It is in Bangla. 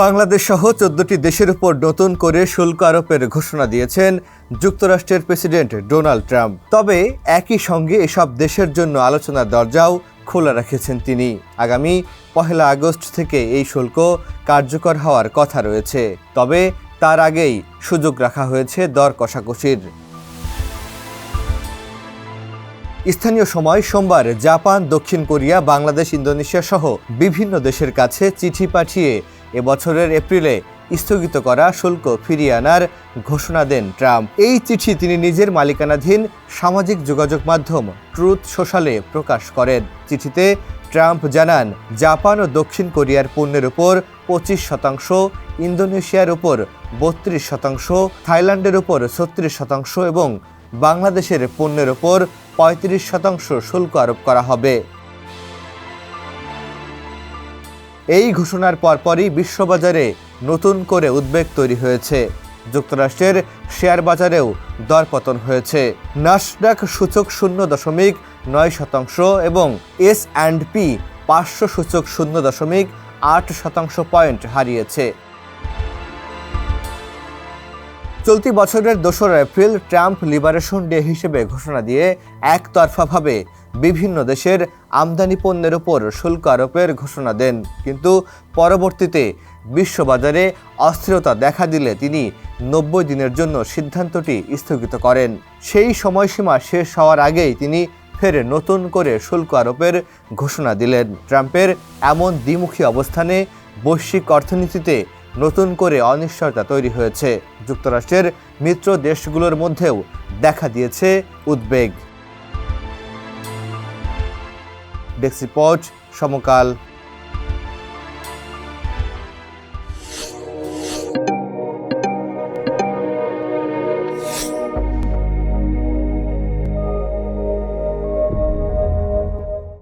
বাংলাদেশ সহ ১৪টি দেশের উপর নতুন করে শুল্ক আরোপের ঘোষণা দিয়েছেন যুক্তরাষ্ট্রের প্রেসিডেন্ট ডোনাল্ড ট্রাম্প। তবে একই সঙ্গে এসব দেশের জন্য আলোচনার দরজাও খোলা রেখেছেন তিনি। আগামী ১ আগস্ট থেকে এই শুল্ক কার্যকর হওয়ার কথা রয়েছে, তবে তার আগেই সুযোগ রাখা হয়েছে দর কষাকষির। স্থানীয় সময় সোমবার জাপান, দক্ষিণ কোরিয়া, বাংলাদেশ, ইন্দোনেশিয়া সহ বিভিন্ন দেশের কাছে চিঠি পাঠিয়ে এবছরের এপ্রিলে স্থগিত করা শুল্ক ফিরিয়ে আনার ঘোষণা দেন ট্রাম্প। এই চিঠি তিনি নিজের মালিকানাধীন সামাজিক যোগাযোগ মাধ্যম ট্রুথ সোশ্যালে প্রকাশ করেন। চিঠিতে ট্রাম্প জানান, জাপান ও দক্ষিণ কোরিয়ার পণ্যের উপর 25%, ইন্দোনেশিয়ার উপর 32%, থাইল্যান্ডের উপর 36% এবং বাংলাদেশের পণ্যের উপর 35% শুল্ক আরোপ করা হবে। এই ঘোষণার পরপরই বিশ্ববাজারে নতুন করে উদ্বেগ তৈরি হয়েছে। যুক্তরাষ্ট্রের শেয়ার বাজারেও দরপতন হয়েছে। নাসডাক সূচক 0.9% এবং S&P 500 সূচক 0.8% পয়েন্ট হারিয়েছে। চলতি বছরের 2 এপ্রিল ট্রাম্প লিবারেশন ডে হিসেবে ঘোষণা দিয়ে একতরফাভাবে বিভিন্ন দেশের আমদানি পণ্যের উপর শুল্ক আরোপের ঘোষণা দেন, কিন্তু পরবর্তীতে বিশ্ববাজারে অস্থিরতা দেখা দিলে তিনি 90 দিনের জন্য সিদ্ধান্তটি স্থগিত করেন। সেই সময়সীমা শেষ হওয়ার আগেই তিনি ফের নতুন করে শুল্ক আরোপের ঘোষণা দিলেন। ট্রাম্পের এমন দ্বিমুখী অবস্থানে বৈশ্বিক অর্থনীতিতে নতুন করে অনিশ্চয়তা তৈরি হয়েছে। যুক্তরাষ্ট্রের মিত্র দেশগুলোর মধ্যেও দেখা দিয়েছে উদ্বেগ। ডেস্ক রিপোর্ট, সমকাল।